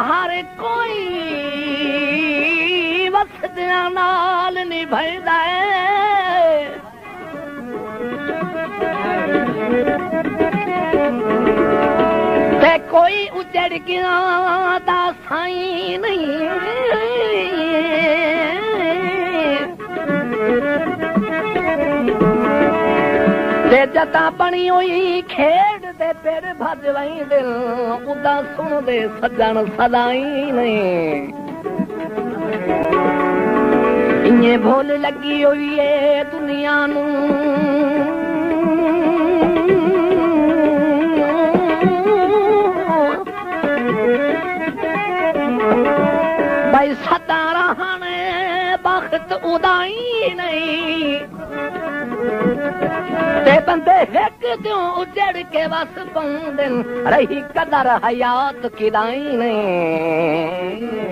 हर कोई वसदिया नाल निभैदा ते कोई उजड़ गया दा साईं नहीं ते जता बनी हुई खेड दे पेड़ भज वही दिल उदा सुन दे सजन सदाई नहीं इन्हें भूल लगी हुई है दुनिया नू भाई सदा रहने बख्त उदाई नहीं ते बंदे एक क्यों उजड़ के बस पौंदन रही कदर हयात किदाई नहीं